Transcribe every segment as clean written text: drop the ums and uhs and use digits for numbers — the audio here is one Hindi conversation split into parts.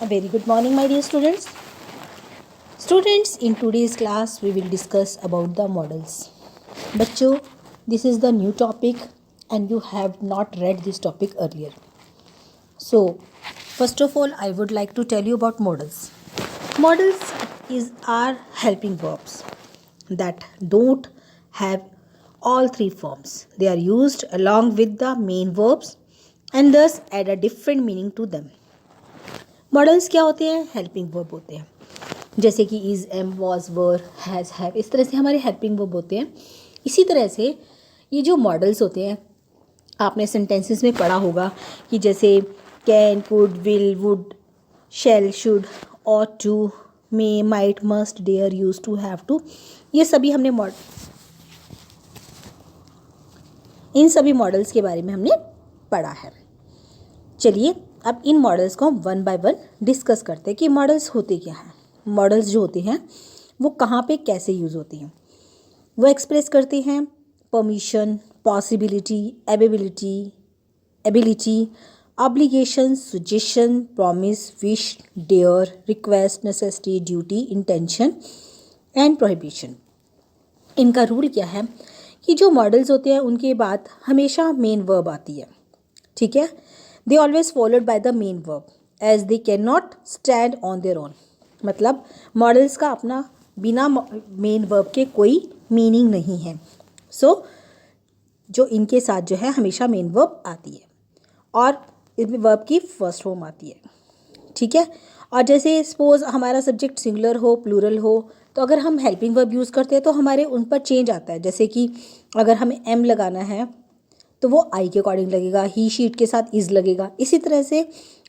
A very good morning, my dear students. Students, in today's class, we will discuss about the models. बच्चों, this is the new topic and you have not read this topic earlier. So, first of all, I would like to tell you about models. Models are helping verbs that don't have all three forms. They are used along with the main verbs and thus add a different meaning to them. Modals क्या होते हैं? हेल्पिंग वर्ब होते हैं, जैसे कि is, am, was, were, has, have, इस तरह से हमारे हेल्पिंग वर्ब होते हैं. इसी तरह से ये जो मॉडल्स होते हैं आपने सेंटेंसेस में पढ़ा होगा कि जैसे can, could, will, would, shall, should, ought to, may, might, must, dare, use to, have to, ये सभी हमने इन सभी मॉडल्स के बारे में हमने पढ़ा है. चलिए अब इन मॉडल्स को हम वन बाय वन डिस्कस करते हैं कि मॉडल्स होते क्या हैं. मॉडल्स जो होते हैं वो कहाँ पे कैसे यूज़ होते हैं. वो एक्सप्रेस करते हैं permission, possibility, ability, obligation, suggestion, promise, wish, dare, request, necessity, duty, intention and prohibition. इनका रूल क्या है कि जो मॉडल्स होते हैं उनके बाद हमेशा मेन वर्ब आती है. ठीक है, they always followed by the main verb as they cannot stand on their own. मतलब मॉडल्स का अपना बिना मेन वर्ब के कोई मीनिंग नहीं है. सो जो इनके साथ जो है हमेशा मेन वर्ब आती है और इसमें वर्ब की फर्स्ट फॉर्म आती है. ठीक है, और जैसे सपोज हमारा सब्जेक्ट सिंगुलर हो, प्लूरल हो, तो अगर हम हेल्पिंग वर्ब यूज़ करते हैं तो हमारे उन पर चेंज आता है. जैसे कि अगर हमें एम लगाना है तो वो आई के अकॉर्डिंग लगेगा, ही, शीट के साथ इज़ लगेगा, इसी तरह से.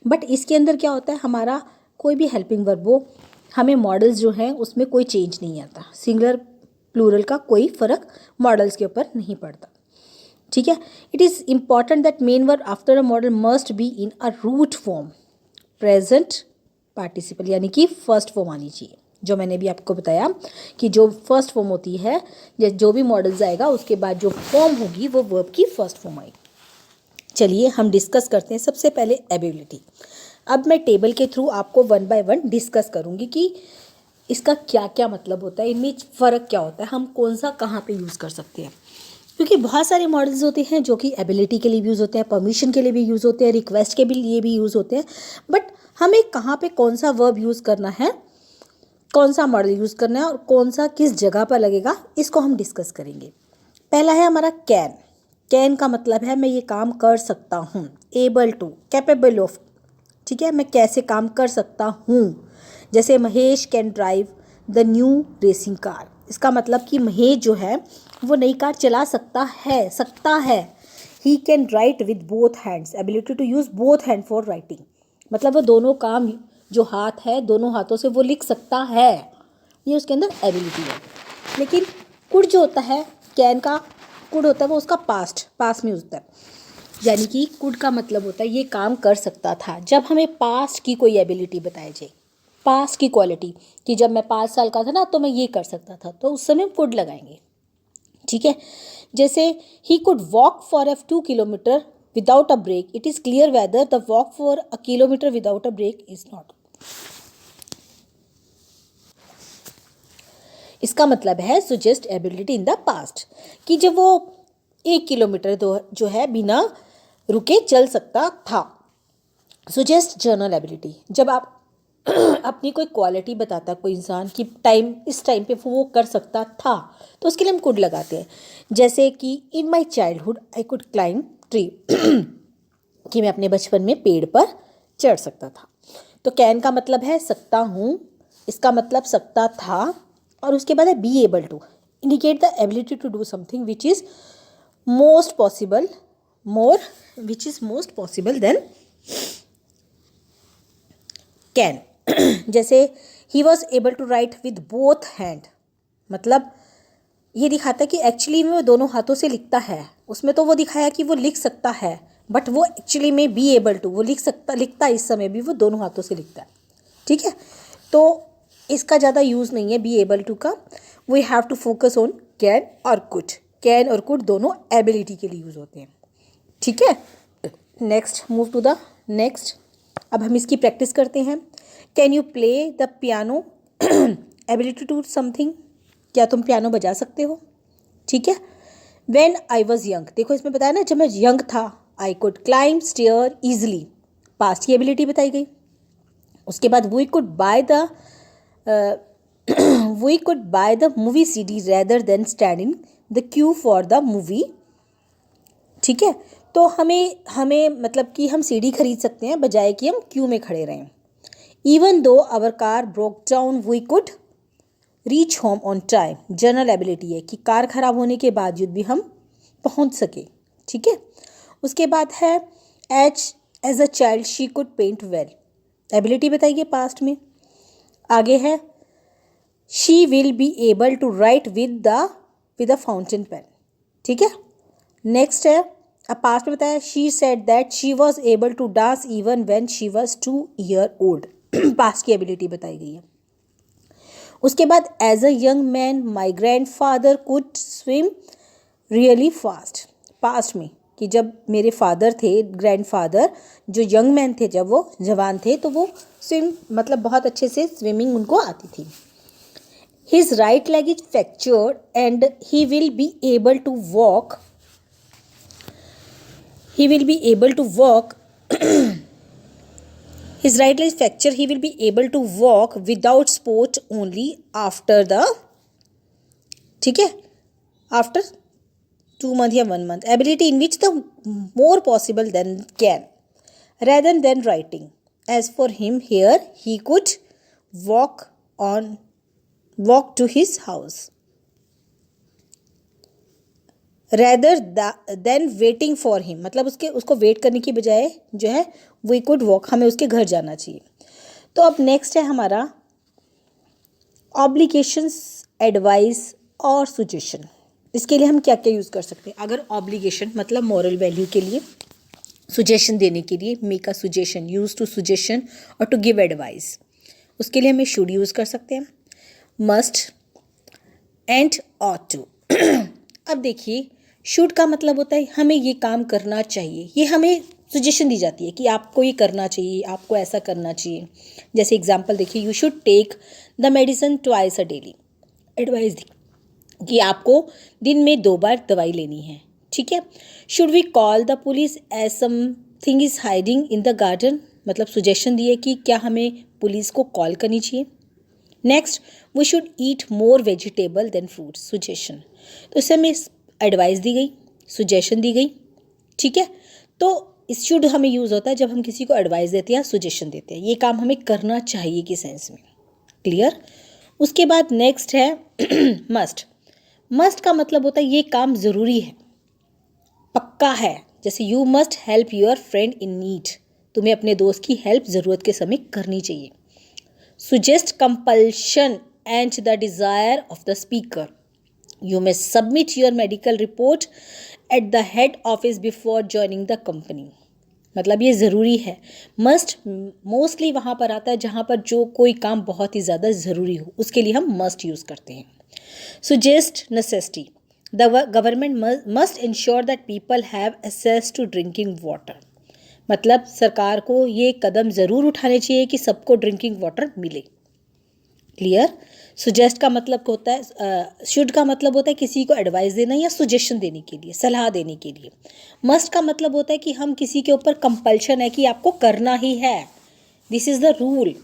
बट इसके अंदर क्या होता है, हमारा कोई भी हेल्पिंग वर्ब हो, हमें मॉडल्स जो हैं उसमें कोई चेंज नहीं आता. सिंगुलर प्लूरल का कोई फ़र्क मॉडल्स के ऊपर नहीं पड़ता. ठीक है, it is important that main verb after a modal must be in a root form, present participle, यानी कि फर्स्ट फॉर्म आनी चाहिए. जो मैंने भी आपको बताया कि जो फर्स्ट फॉर्म होती है, जो भी मॉडल्स आएगा उसके बाद जो फॉर्म होगी वो वर्ब की फर्स्ट फॉर्म आएगी. चलिए हम डिस्कस करते हैं. सबसे पहले एबिलिटी. अब मैं टेबल के थ्रू आपको वन बाय वन डिस्कस करूँगी कि इसका क्या क्या मतलब होता है, इनमें फ़र्क क्या होता है, हम कौन सा कहाँ पे यूज़ कर सकते हैं. क्योंकि बहुत सारे मॉडल्स होते हैं जो कि एबिलिटी के लिए भी यूज़ होते हैं, परमिशन के लिए भी यूज़ होते हैं, रिक्वेस्ट के भी लिए भी यूज़ होते हैं. बट हमें कहाँ पे कौन सा वर्ब यूज़ करना है, कौन सा मॉडल यूज़ करना है और कौन सा किस जगह पर लगेगा, इसको हम डिस्कस करेंगे. पहला है हमारा कैन. कैन का मतलब है मैं ये काम कर सकता हूँ. Able to, capable of. ठीक है, मैं कैसे काम कर सकता हूँ. जैसे Mahesh can drive the new racing car. इसका मतलब कि महेश जो है वो नई कार चला सकता है. He can write with both hands, ability to use both hand for writing. मतलब वो दोनों काम जो हाथ है दोनों हाथों से वो लिख सकता है, ये उसके अंदर एबिलिटी है. लेकिन कुड जो होता है, कैन का कुड होता है वो उसका पास्ट में होता है. यानी कि कुड का मतलब होता है ये काम कर सकता था. जब हमें पास्ट की कोई एबिलिटी बताई जाए, पास्ट की क्वालिटी कि जब मैं 5 साल का था ना तो मैं ये कर सकता था, तो उस समय कुड लगाएंगे. ठीक है, जैसे he could walk for a 2 kilometre without a break. It is clear whether the walk for a kilometre without a break is not. इसका मतलब है suggest ability in the past, कि जब वो 1 किलोमीटर जो है बिना रुके चल सकता था. सुजेस्ट जर्नल एबिलिटी, जब आप अपनी कोई क्वालिटी बताता है कोई इंसान कि इस टाइम पे वो कर सकता था, तो उसके लिए हम कुड लगाते हैं. जैसे कि in my childhood I could climb tree, कि मैं अपने बचपन में पेड़ पर चढ़ सकता था. तो कैन का मतलब है सकता हूँ, इसका मतलब सकता था, और उसके बाद है be able to, indicate the ability to do something which is most possible then can. जैसे ही was able to write with both hand, मतलब ये दिखाता है कि एक्चुअली में वो दोनों हाथों से लिखता है. उसमें तो वो दिखाया कि वो लिख सकता है, बट वो एक्चुअली में बी एबल टू, वो लिखता इस समय भी वो दोनों हाथों से लिखता है. ठीक है, तो इसका ज़्यादा यूज़ नहीं है बी एबल टू का. We have to focus on can और कुड. कैन और कुड दोनों एबिलिटी के लिए यूज़ होते हैं. ठीक है, next move to the next. अब हम इसकी प्रैक्टिस करते हैं. Can you play the piano, ability to something, क्या तुम पियानो बजा सकते हो, ठीक है। वेन आई वॉज यंग, देखो इसमें बताया ना जब मैं यंग था, I could climb stair easily, past की एबिलिटी बताई गई। उसके बाद we could buy the we could buy the movie CD rather than stand in the queue for the movie, ठीक है। तो हमें मतलब कि हम CD खरीद सकते हैं बजाय कि हम क्यू में खड़े रहें। Even though our car broke down we could reach home on time, general ability है कि कार खराब होने के बावजूद भी हम पहुंच सके, ठीक है। उसके बाद है as a child she could paint well, ability बताइए पास्ट में। आगे है she will be able to write with a fountain pen, ठीक है। नेक्स्ट है अब पास्ट में बताया she said that she was able to dance even when she was 2 year old, past की एबिलिटी बताई गई है। उसके बाद as a young man my grand father could swim really fast, past में कि जब मेरे फादर थे, ग्रैंड फादर जो यंग मैन थे, जब वो जवान थे तो वो स्विम मतलब बहुत अच्छे से स्विमिंग उनको आती थी। His right leg is fractured and he will be able to walk, he will be able to walk his right leg is fractured, he will be able to walk without support only after the, ठीक है, after 2 months या 1 month, ability in which the more possible than can rather than writing, as for him here he could walk to his house rather than waiting for him, मतलब उसको वेट करने की बजाय जो है वी कुड वॉक, हमें उसके घर जाना चाहिए। तो अब नेक्स्ट है हमारा ऑब्लिगेशंस, एडवाइस और सजेशन। इसके लिए हम क्या क्या यूज़ कर सकते हैं? अगर ऑब्लिगेशन मतलब मॉरल वैल्यू के लिए, सजेशन देने के लिए make a suggestion, use to suggestion और टू गिव एडवाइस, उसके लिए हमें शुड यूज़ कर सकते हैं, मस्ट एंड ऑट टू। अब देखिए शुड का मतलब होता है हमें ये काम करना चाहिए, ये हमें सजेशन दी जाती है कि आपको ये करना चाहिए, आपको ऐसा करना चाहिए। जैसे एग्जांपल देखिए, you should take the medicine twice a daily, advice दी कि आपको दिन में 2 बार दवाई लेनी है, ठीक है। Should we call the police as something is hiding in the garden, मतलब सजेशन दिए कि क्या हमें पुलिस को कॉल करनी चाहिए। Next, we should eat more vegetable than fruit, suggestion, तो इससे हमें एडवाइस दी गई, सजेशन दी गई, ठीक है। तो इस शुड हमें यूज़ होता है जब हम किसी को एडवाइस देते हैं या सजेशन देते हैं, ये काम हमें करना चाहिए की सेंस में, क्लियर। उसके बाद नेक्स्ट है मस्ट। मस्ट का मतलब होता है ये काम ज़रूरी है, पक्का है। जैसे you must help your friend in need, तुम्हें अपने दोस्त की हेल्प ज़रूरत के समय करनी चाहिए। Suggest compulsion and the desire of the speaker, you may submit your medical report at the head office before joining the company, मतलब ये ज़रूरी है। मस्ट मोस्टली वहाँ पर आता है जहाँ पर जो कोई काम बहुत ही ज़्यादा ज़रूरी हो, उसके लिए हम मस्ट यूज़ करते हैं। Suggest necessity, the government must ensure that people have access to drinking water, मतलब सरकार को ये कदम ज़रूर उठाने चाहिए कि सबको ड्रिंकिंग वाटर मिले, क्लियर। सुजेस्ट का मतलब होता है, शुड का मतलब होता है किसी को एडवाइस देना या सजेशन देने के लिए, सलाह देने के लिए। मस्ट का मतलब होता है कि हम किसी के ऊपर कंपल्शन है कि आपको करना ही है, this is the rule.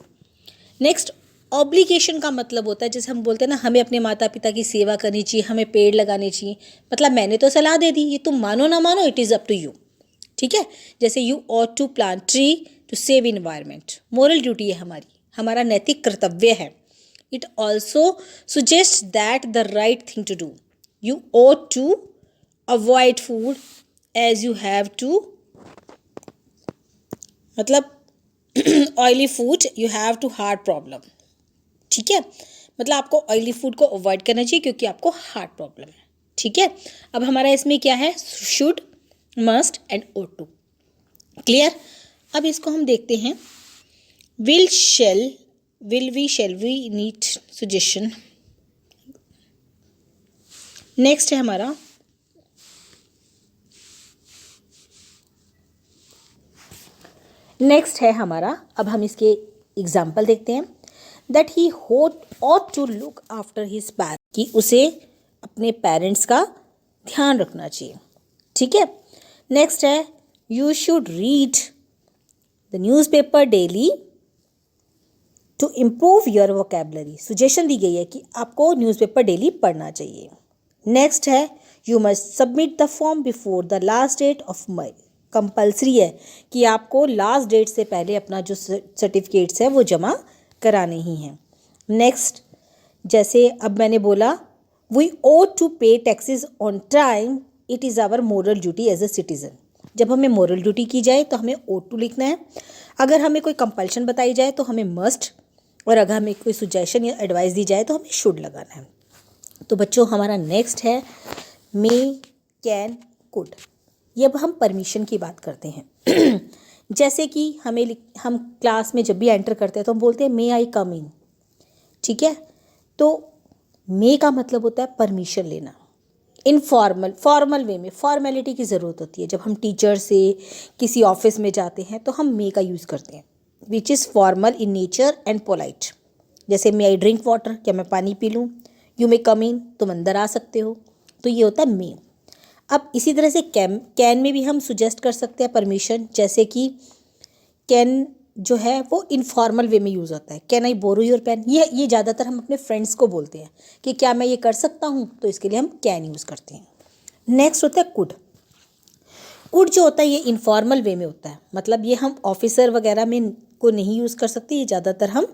Next, obligation का मतलब होता है जैसे हम बोलते हैं ना, हमें अपने माता पिता की सेवा करनी चाहिए, हमें पेड़ लगाने चाहिए, मतलब मैंने तो सलाह दे दी, ये तुम मानो ना मानो, it is up to you, ठीक है। जैसे you ought to plant tree to save environment, moral duty है हमारी, हमारा नैतिक कर्तव्य है। It also suggests that the right thing to do. You ought to avoid food as you have to, मतलब oily food you have to heart problem, ठीक है। मतलब आपको ऑयली फूड को अवॉइड करना चाहिए क्योंकि आपको हार्ट प्रॉब्लम है, ठीक है। अब हमारा इसमें क्या है, should, must and ought to, clear. अब इसको हम देखते हैं, will we, shall we, need, suggestion। Next है हमारा अब हम इसके एग्जाम्पल देखते हैं। That he ought to look after his parents, कि उसे अपने पेरेंट्स का ध्यान रखना चाहिए। ठीक है। नेक्स्ट है you should read the newspaper daily to improve your vocabulary. Suggestion दी गई है कि आपको न्यूज़पेपर डेली पढ़ना चाहिए। नेक्स्ट है you must submit the form before the last date of May. Compulsory है कि आपको लास्ट डेट से पहले अपना जो सर्टिफिकेट्स है वो जमा कराने ही हैं। नेक्स्ट, जैसे अब मैंने बोला we ought to pay taxes on time, it is our moral duty as a citizen. जब हमें मोरल ड्यूटी की जाए तो हमें ought टू लिखना है। अगर हमें कोई कंपल्शन बताई जाए तो हमें मस्ट, और अगर हमें कोई सुजेशन या एडवाइस दी जाए तो हमें शुड लगाना है। तो बच्चों हमारा नेक्स्ट है मे, कैन, कुड। ये अब हम परमिशन की बात करते हैं। जैसे कि हम क्लास में जब भी एंटर करते हैं तो हम बोलते हैं मे आई कम इन। ठीक है। तो मे का मतलब होता है परमिशन लेना। इनफॉर्मल, फॉर्मल वे में फॉर्मेलिटी की ज़रूरत होती है। जब हम टीचर से किसी ऑफिस में जाते हैं तो हम मे का यूज़ करते हैं, which is formal in nature and polite. जैसे मे आई ड्रिंक वाटर, क्या मैं पानी पी लूँ। यू मे कम इन, तुम अंदर आ सकते हो। तो ये होता है मे। अब इसी तरह से कैन में भी हम सुजेस्ट कर सकते हैं परमिशन। जैसे कि कैन जो है वो इनफॉर्मल वे में यूज़ होता है। Can I borrow your pen, ये ज़्यादातर हम अपने फ्रेंड्स को बोलते हैं कि क्या मैं ये कर सकता हूँ, तो इसके लिए हम कैन यूज़ करते हैं। नेक्स्ट होता है कुड। कुड जो होता है ये इनफॉर्मल वे में होता है, मतलब ये हम ऑफिसर वगैरह में को नहीं यूज़ कर सकते। ये ज़्यादातर हम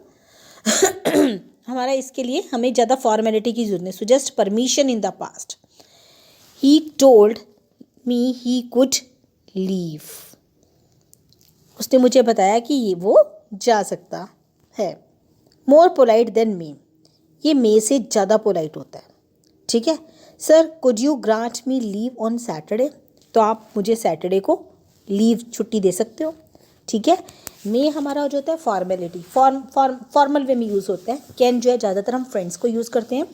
हमारा इसके लिए हमें ज़्यादा फॉर्मेलिटी की जरूरत नहीं। Suggest permission in the past, he told me he could leave, उसने मुझे बताया कि ये वो जा सकता है। मोर पोलाइट देन मी, ये मे से ज़्यादा पोलाइट होता है। ठीक है। Sir could you grant me leave on Saturday, तो आप मुझे सैटरडे को लीव छुट्टी दे सकते हो। ठीक है। मे हमारा जो होता है फॉर्मेलिटी, फॉर्मल वे में यूज़ होता है। कैन जो है ज़्यादातर हम फ्रेंड्स को यूज़ करते हैं।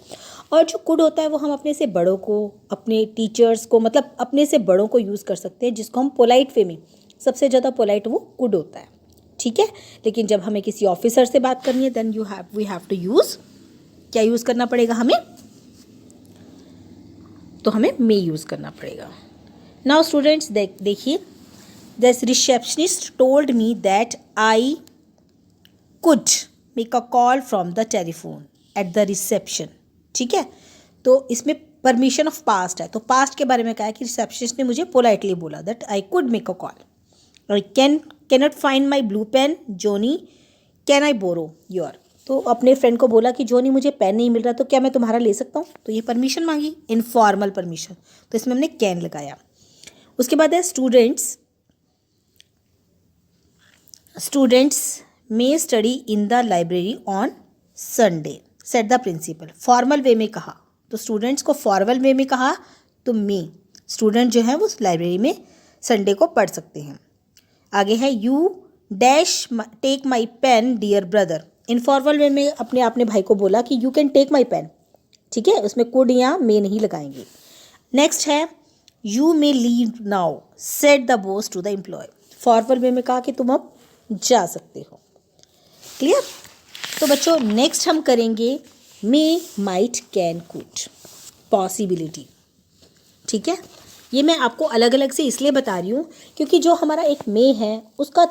और जो कुड होता है वो हम अपने से बड़ों को, अपने टीचर्स को, मतलब अपने से बड़ों को यूज़ कर सकते हैं, जिसको हम पोलाइट वे में, सबसे ज़्यादा पोलाइट वो कुड होता है। ठीक है। लेकिन जब हमें किसी ऑफिसर से बात करनी है then we have to use, क्या यूज़ करना पड़ेगा हमें, तो हमें मे यूज़ करना पड़ेगा। नाउ स्टूडेंट्स देखिए, this receptionist told me that I could make a call from the telephone at the reception. ठीक है। तो इसमें परमिशन ऑफ पास्ट है, तो पास्ट के बारे में कहा है कि रिसेप्शनिस्ट ने मुझे पोलाइटली बोला that I could make a call. और cannot find my blue pen Johnny, can I borrow your, तो अपने फ्रेंड को बोला कि जोनी मुझे पेन नहीं मिल रहा, तो क्या मैं तुम्हारा ले सकता हूँ। तो ये परमिशन मांगी, इनफॉर्मल परमिशन, तो इसमें हमने कैन लगाया। उसके बाद है students may study in the library on Sunday said the principal. Formal way में कहा तो स्टूडेंट्स को फॉर्मल वे में कहा तो मे, स्टूडेंट जो है वो लाइब्रेरी में संडे को पढ़ सकते हैं। आगे है you dash take my pen dear brother. Informal way में अपने भाई को बोला कि you can take my pen. ठीक है। उसमें कुड या मे नहीं लगाएंगे। नेक्स्ट है you may leave now said the boss to the employee. Formal way में कहा कि तुम अब जा सकते हो। क्लियर। तो बच्चों नेक्स्ट हम करेंगे मे, माइट, कैन, कुड, पॉसिबिलिटी। ठीक है। ये मैं आपको अलग अलग से इसलिए बता रही हूँ क्योंकि जो हमारा एक मे है उसका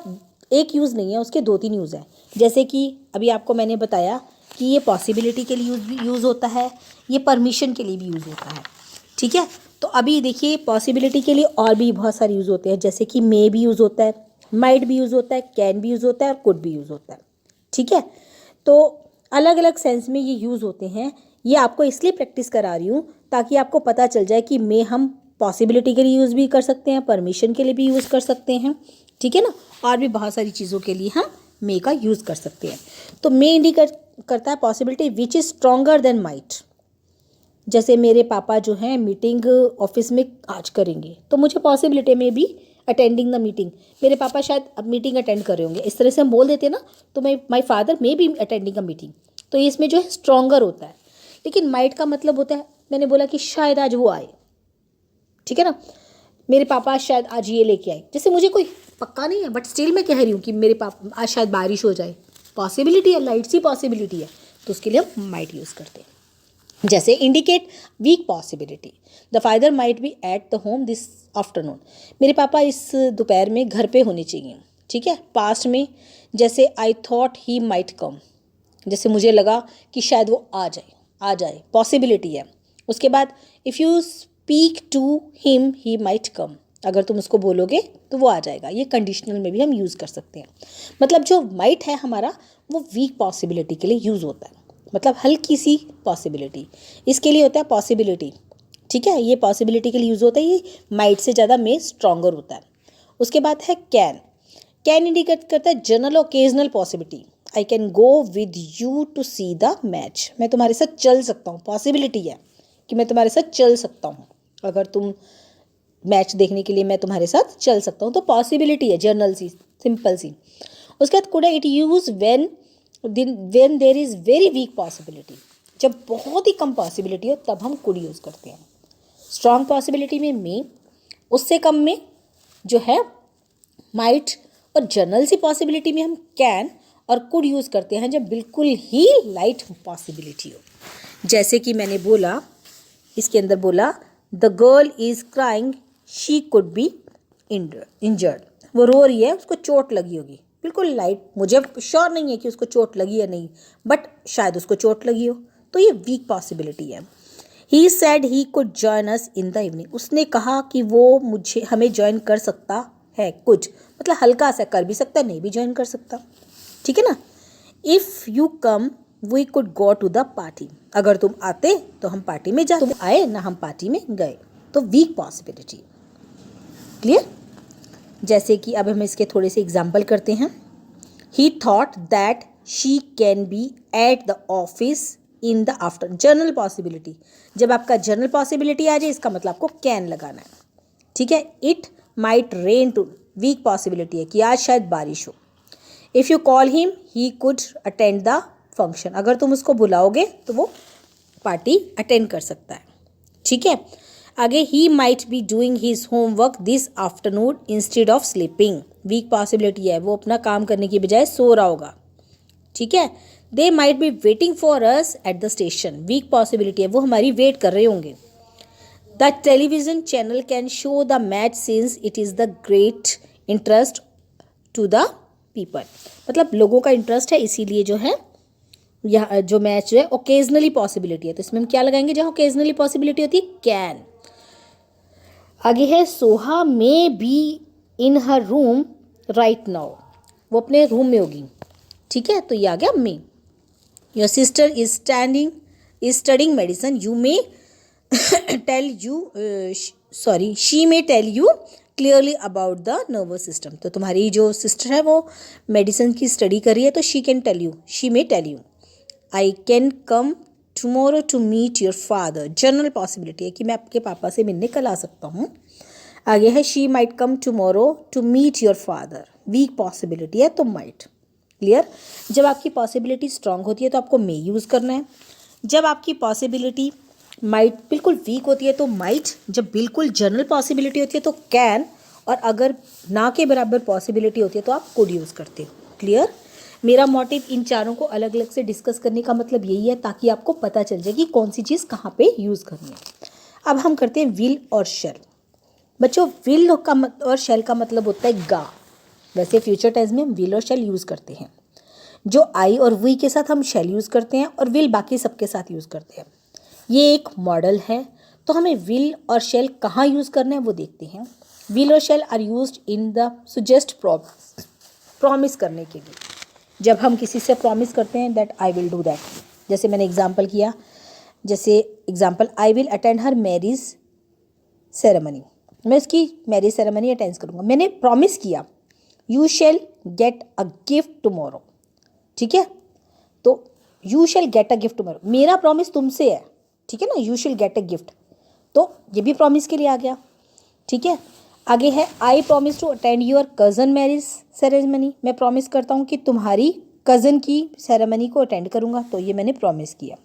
एक यूज़ नहीं है, उसके 2-3 यूज़ हैं। जैसे कि अभी आपको मैंने बताया कि ये पॉसिबिलिटी के लिए यूज़ होता है, ये परमिशन के लिए भी यूज़ होता है। ठीक है। तो अभी देखिए पॉसिबिलिटी के लिए और भी बहुत सारे यूज़ होते हैं, जैसे कि मे भी यूज़ होता है, माइट भी यूज़ होता है, कैन भी यूज़ होता है और कुड भी यूज़ होता है। ठीक है। तो अलग अलग सेंस में ये यूज़ होते हैं। ये आपको इसलिए प्रैक्टिस करा रही हूँ ताकि आपको पता चल जाए कि मे हम पॉसिबिलिटी के लिए यूज़ भी कर सकते हैं, परमिशन के लिए भी यूज़ कर सकते हैं। ठीक है ना। और भी बहुत सारी चीज़ों के लिए हम मे का यूज़ कर सकते हैं। तो मे इंडिकेट करता है possibility which is stronger than might. जैसे मेरे पापा जो हैं मीटिंग ऑफिस में आज करेंगे, तो मुझे पॉसिबिलिटी में भी अटेंडिंग द मीटिंग, मेरे पापा शायद अब मीटिंग अटेंड कर रहे होंगे, इस तरह से हम बोल देते हैं ना, तो my father may be attending a meeting, तो इसमें जो है स्ट्रॉन्गर होता है। लेकिन माइट का मतलब होता है, मैंने बोला कि शायद आज वो आए। ठीक है ना। मेरे पापा शायद आज ये लेके आए, जैसे मुझे कोई पक्का नहीं है बट स्टिल मैं कह रही हूँ कि मेरे पापा आज शायद बारिश हो जाए, पॉसिबिलिटी है, लाइट सी पॉसिबिलिटी है, तो उसके लिए हम माइट यूज़ करते हैं। जैसे indicate weak possibility, the father might be at the home this afternoon, मेरे पापा इस दोपहर में घर पे होने चाहिए। ठीक है, पास्ट में जैसे आई थॉट ही माइट कम, जैसे मुझे लगा कि शायद वो आ जाए, पॉसिबिलिटी है। उसके बाद if you speak to him he might come, अगर तुम उसको बोलोगे तो वो आ जाएगा। ये कंडीशनल में भी हम यूज़ कर सकते हैं। मतलब जो माइट है हमारा वो वीक पॉसिबिलिटी के लिए यूज़ होता है, मतलब हल्की सी पॉसिबिलिटी, इसके लिए होता है पॉसिबिलिटी। ठीक है, ये पॉसिबिलिटी के लिए यूज़ होता है, ये माइट से ज़्यादा में स्ट्रॉन्गर होता है। उसके बाद है कैन इंडिकेट करता है general occasional possibility, I can go with you to see the match, मैं तुम्हारे साथ चल सकता हूँ, पॉसिबिलिटी है कि मैं तुम्हारे साथ चल सकता हूँ, अगर तुम मैच देखने के लिए मैं तुम्हारे साथ चल सकता हूँ, तो पॉसिबिलिटी है जनरल सी, सिंपल सी। उसके बाद could it use when there is very weak possibility, जब बहुत ही कम पॉसिबिलिटी हो तब हम कुड यूज़ करते हैं। स्ट्रॉन्ग पॉसिबिलिटी में मे, उससे कम में जो है माइट, और जनरल सी पॉसिबिलिटी में हम कैन और कुड यूज़ करते हैं जब बिल्कुल ही लाइट पॉसिबिलिटी हो। जैसे कि मैंने बोला, इसके अंदर बोला the girl is crying she could be injured, वो रो रही है, उसको चोट लगी होगी, बिल्कुल लाइट, मुझे श्योर नहीं है कि उसको चोट लगी या नहीं, बट शायद उसको चोट लगी हो, तो ये वीक पॉसिबिलिटी है। He said he could join us in the evening, उसने कहा कि वो हमें ज्वाइन कर सकता है, कुछ मतलब हल्का सा कर भी सकता है, नहीं भी ज्वाइन कर सकता। ठीक है ना। If you come we could go to the party, अगर तुम आते तो हम पार्टी में जाते, तुम आए ना हम पार्टी में गए, तो वीक पॉसिबिलिटी। क्लियर। जैसे कि अब हम इसके थोड़े से एग्जाम्पल करते हैं। ही thought that she can be at the office in the after, general possibility, जब आपका जनरल पॉसिबिलिटी आ जाए इसका मतलब आपको कैन लगाना है। ठीक है। It might rain to, weak possibility है कि आज शायद बारिश हो। If you call him he could attend the function, अगर तुम उसको बुलाओगे तो वो पार्टी अटेंड कर सकता है। ठीक है। आगे he might be doing his homework this afternoon instead of sleeping, weak possibility है, वो अपना काम करने की बजाय सो रहा होगा। ठीक है। They might be waiting for us at the station, weak possibility है, वो हमारी वेट कर रहे होंगे। The television channel can show the match since it is the great interest to the people, मतलब लोगों का इंटरेस्ट है इसीलिए जो है यह जो मैच जो है ओकेजनली पॉसिबिलिटी है, तो इसमें हम क्या लगाएंगे, जहाँ ओकेजनली पॉसिबिलिटी होती है कैन। आगे है Soha may be in her room right now, वो अपने रूम में होगी। ठीक है, तो ये आ गया may. Your sister is studying medicine, you may tell you she may tell you clearly about the nervous system, तो तुम्हारी जो सिस्टर है वो मेडिसिन की स्टडी कर रही है, तो she can tell you, she may tell you. I can come tomorrow to meet your father, general possibility है कि मैं आपके पापा से मिलने कल आ सकता हूँ। आगे है she might come tomorrow to meet your father, weak possibility है तो माइट। क्लियर। जब आपकी पॉसिबिलिटी स्ट्रांग होती है तो आपको मे यूज़ करना है, जब आपकी पॉसिबिलिटी माइट बिल्कुल वीक होती है तो माइट, जब बिल्कुल जनरल पॉसिबिलिटी होती है तो कैन, और अगर ना के बराबर पॉसिबिलिटी होती है तो आप कुड यूज़ करते हो। क्लियर। मेरा मोटिव इन चारों को अलग अलग से डिस्कस करने का मतलब यही है ताकि आपको पता चल जाए कि कौन सी चीज़ कहाँ पे यूज़ करनी है। अब हम करते हैं विल और शेल। बच्चों विल का और शेल का मतलब होता है गा, वैसे फ्यूचर टेंस में हम विल और शेल यूज़ करते हैं। जो आई और वी के साथ हम शेल यूज़ करते हैं और विल बाकी सबके साथ यूज़ करते हैं। ये एक मॉडल है, तो हमें विल और शेल कहाँ यूज़ करना है वो देखते हैं। विल और shall are used in the suggest promise करने के लिए, जब हम किसी से प्रॉमिस करते हैं that I will do that, जैसे मैंने एग्जांपल किया, जैसे example I will attend her marriage ceremony, मैं उसकी मैरिज सेरेमनी अटेंड करूँगा, मैंने प्रॉमिस किया। You shell get a gift tomorrow, ठीक है, तो you shell get a gift tomorrow, मेरा प्रॉमिस तुमसे है, ठीक है ना, you shell get a gift, तो ये भी प्रॉमिस के लिए आ गया। ठीक है। आगे है I promise to attend your cousin marriage ceremony, मैं प्रॉमिस करता हूँ कि तुम्हारी कज़न की सेरेमनी को अटेंड करूँगा, तो ये मैंने प्रॉमिस किया।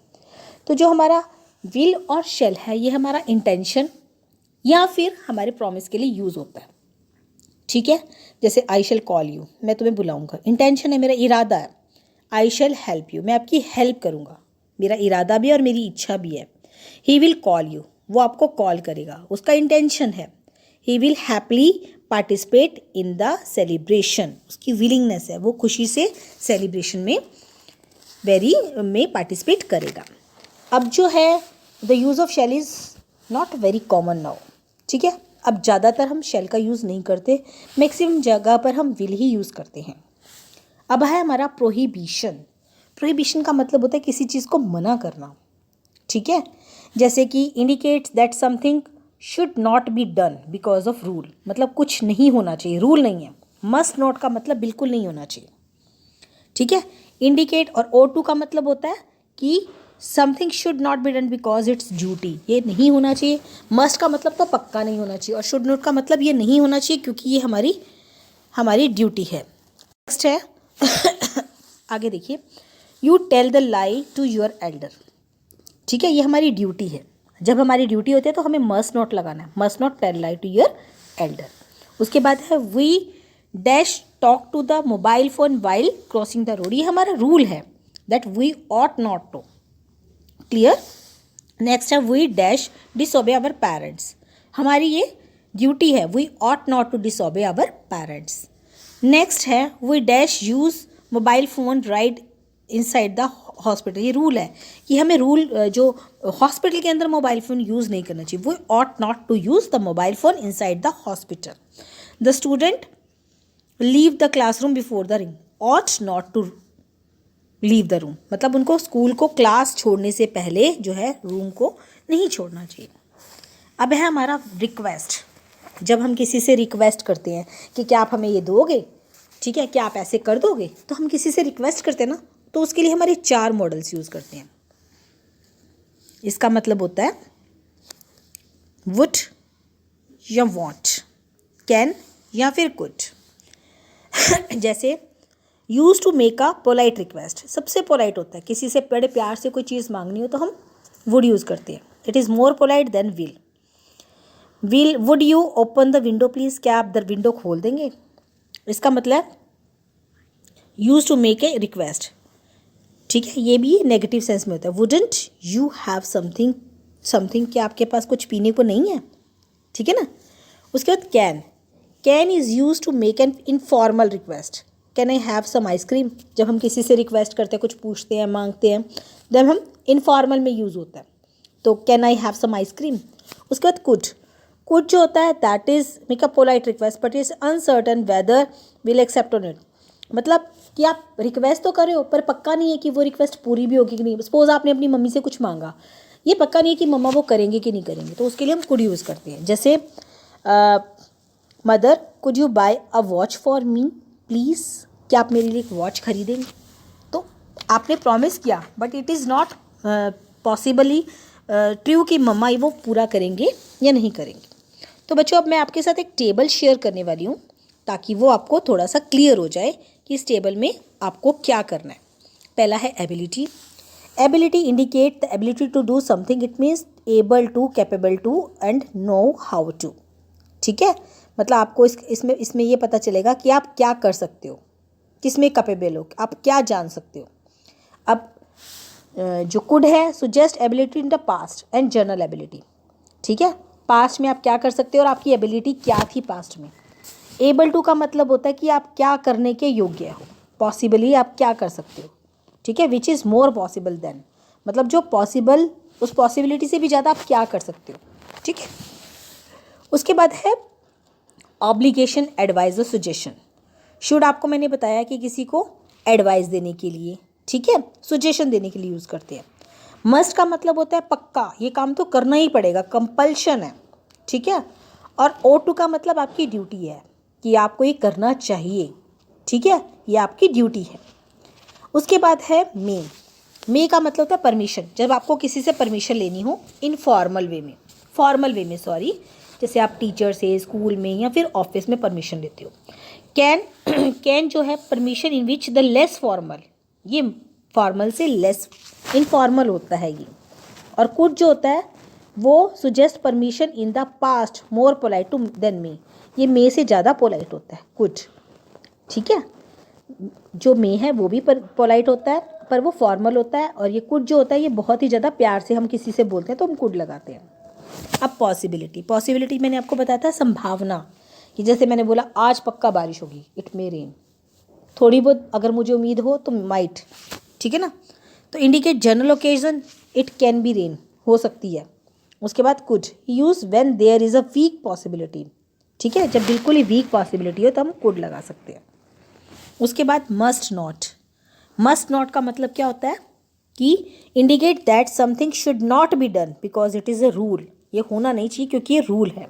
तो जो हमारा विल और शेल है ये हमारा इंटेंशन या फिर हमारे प्रॉमिस के लिए यूज़ होता है। ठीक है। जैसे आई शेल कॉल यू, मैं तुम्हें बुलाऊंगा, इंटेंशन है, मेरा इरादा है। आई शैल हेल्प यू, मैं आपकी हेल्प करूँगा, मेरा इरादा भी और मेरी इच्छा भी है। ही विल कॉल यू, वो आपको कॉल करेगा, उसका इंटेंशन है। He will happily participate in the celebration, उसकी विलिंगनेस है, वो खुशी से सेलिब्रेशन में पार्टिसिपेट करेगा। अब जो है the use of shall is not very common now, ठीक है। अब ज़्यादातर हम शैल का यूज़ नहीं करते, मैक्सिमम जगह पर हम विल ही यूज़ करते हैं। अब है हमारा प्रोहिबिशन। प्रोहिबिशन का मतलब होता है किसी चीज़ को मना करना, ठीक है। जैसे कि indicates that something should not be done because of rule, मतलब कुछ नहीं होना चाहिए, रूल नहीं है। मस्ट नॉट का मतलब बिल्कुल नहीं होना चाहिए, ठीक है। इंडिकेट और ओ टू का मतलब होता है कि something should not be done because it's duty, ये नहीं होना चाहिए। मस्ट का मतलब तो पक्का नहीं होना चाहिए, और शुड नॉट का मतलब ये नहीं होना चाहिए क्योंकि ये हमारी ड्यूटी है। नेक्स्ट है आगे देखिए, you tell the lie to your elder, ठीक है, ये हमारी ड्यूटी है। जब हमारी ड्यूटी होती है तो हमें मस्ट नॉट लगाना है, must not tell lie to your elder. उसके बाद है we dash talk to the mobile phone while crossing the road, ये हमारा रूल है that we ought not to, clear. Next है we dash disobey our parents, हमारी ये ड्यूटी है, we ought not to disobey our parents. Next है we dash use mobile phone ride inside the hospital, ये रूल है कि हमें जो हॉस्पिटल के अंदर मोबाइल फ़ोन यूज़ नहीं करना चाहिए। We ought not to use the mobile phone inside the hospital. The student leave the classroom before the ring, ought not to leave the room, मतलब उनको स्कूल को क्लास छोड़ने से पहले जो है रूम को नहीं छोड़ना चाहिए। अब है हमारा रिक्वेस्ट। जब हम किसी से रिक्वेस्ट करते हैं कि क्या आप हमें ये दोगे, ठीक है, क्या आप ऐसे कर दोगे, तो हम किसी से रिक्वेस्ट करते हैं ना, तो उसके लिए हमारे 4 मॉडल्स यूज़ करते हैं। इसका मतलब होता है वुड या वॉन्ट, कैन या फिर कुड। जैसे use to make a polite request, सबसे पोलाइट होता है, किसी से बड़े प्यार से कोई चीज़ मांगनी हो तो हम वुड यूज़ करते हैं। It is more polite then will. Would you open the window please, क्या आप द विंडो खोल देंगे। इसका मतलब use to make a request, ठीक है, ये भी नेगेटिव सेंस में होता है। वुडंट यू हैव समथिंग, क्या आपके पास कुछ पीने को नहीं है, ठीक है ना। उसके बाद can is use to make an informal request, can I have some ice cream, जब हम किसी से रिक्वेस्ट करते हैं, कुछ पूछते हैं, मांगते हैं, जब हम इनफॉर्मल में यूज़ होता है, तो can I have some ice cream. उसके बाद कुड जो होता है that is make a polite request but is uncertain whether will accept on it, मतलब कि आप रिक्वेस्ट तो कर रहे हो पर पक्का नहीं है कि वो रिक्वेस्ट पूरी भी होगी कि नहीं। सपोज आपने अपनी मम्मी से कुछ मांगा, ये पक्का नहीं है कि मम्मा वो करेंगे कि नहीं करेंगे, तो उसके लिए हम कुड यूज़ करते हैं। जैसे mother could you buy a watch for me please, क्या आप मेरे लिए एक वॉच खरीदेंगे। तो आपने प्रॉमिस किया but it is not possibly true कि मम्मा वो पूरा करेंगे या नहीं करेंगे। तो बच्चों अब मैं आपके साथ एक टेबल शेयर करने वाली हूँ ताकि वो आपको थोड़ा सा क्लियर हो जाए कि इस टेबल में आपको क्या करना है। पहला है ability. Ability indicate the ability to do something, it means able to, capable to and know how to, ठीक है। मतलब आपको इसमें ये पता चलेगा कि आप क्या कर सकते हो, किसमें कैपेबल हो, आप क्या जान सकते हो। अब जो कुड है suggest ability in the past and general ability, ठीक है, पास्ट में आप क्या कर सकते हो और आपकी एबिलिटी क्या थी पास्ट में। एबल टू का मतलब होता है कि आप क्या करने के योग्य हो, पॉसिबली आप क्या कर सकते हो, ठीक है, which is more possible then, मतलब जो पॉसिबल, उस पॉसिबिलिटी से भी ज़्यादा आप क्या कर सकते हो, ठीक है। उसके बाद है ऑब्लिगेशन, एडवाइस और सजेशन। शुड आपको मैंने बताया कि किसी को एडवाइस देने के लिए, ठीक है, सजेशन देने के लिए यूज़ करते हैं। मस्ट का मतलब होता है पक्का, ये काम तो करना ही पड़ेगा, कंपल्शन है, ठीक है। और ओ टू का मतलब आपकी ड्यूटी है कि आपको ये करना चाहिए, ठीक है, ये आपकी ड्यूटी है। उसके बाद है मे का मतलब होता है परमिशन, जब आपको किसी से परमिशन लेनी हो इनफॉर्मल वे में, फॉर्मल वे में सॉरी, जैसे आप टीचर से, स्कूल में या फिर ऑफिस में परमिशन लेते हो। कैन जो है permission in which the less formal, ये फॉर्मल से लेस इनफॉर्मल होता है ये। और कुड जो होता है वो suggest permission in the past more polite to then may, ये मे से ज़्यादा पोलाइट होता है कुड, ठीक है। जो मे है वो भी पोलाइट होता है, पर वो फॉर्मल होता है, और ये कुड जो होता है ये बहुत ही ज़्यादा प्यार से हम किसी से बोलते हैं तो हम कुड लगाते हैं। अब पॉसिबिलिटी मैंने आपको बताया था संभावना, कि जैसे मैंने बोला आज पक्का बारिश होगी, इट मे रेन, थोड़ी बहुत अगर मुझे उम्मीद हो तो माइट, ठीक है ना। तो indicate general occasion, it can be rain, हो सकती है। उसके बाद could use when there is a weak possibility, ठीक है, जब बिल्कुल ही वीक पॉसिबिलिटी हो तो हम कुड लगा सकते हैं। उसके बाद मस्ट नॉट का मतलब क्या होता है कि indicate that something should not be done because it is a rule, ये होना नहीं चाहिए क्योंकि ये रूल है।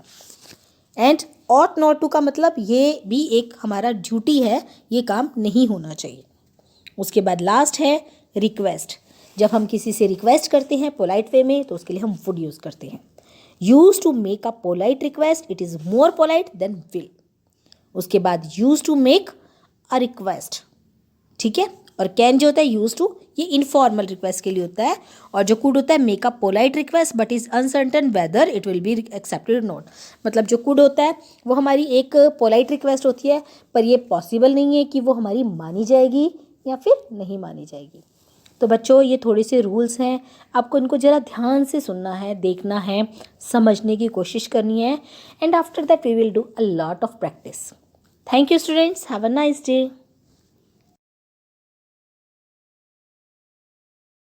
एंड ऑट नॉट टू का मतलब ये भी एक हमारा ड्यूटी है, ये काम नहीं होना चाहिए। उसके बाद लास्ट है रिक्वेस्ट, जब हम किसी से रिक्वेस्ट करते हैं पोलाइट वे में तो उसके लिए हम वुड यूज़ करते हैं। Use to make a polite request, it is more polite then will. उसके बाद use to make a request, ठीक है, और कैन जो होता है यूज टू, ये इनफॉर्मल रिक्वेस्ट के लिए होता है, और जो कुड होता है make a polite request but is uncertain whether it will be accepted not. मतलब जो कुड होता है वो हमारी एक पोलाइट रिक्वेस्ट होती है, पर ये पॉसिबल नहीं है कि वो हमारी मानी जाएगी या फिर नहीं मानी जाएगी। तो बच्चों ये थोड़े से रूल्स हैं, आपको इनको ज़रा ध्यान से सुनना है, देखना है, समझने की कोशिश करनी है, and after that we will do a lot of practice. Thank you students, have a nice day.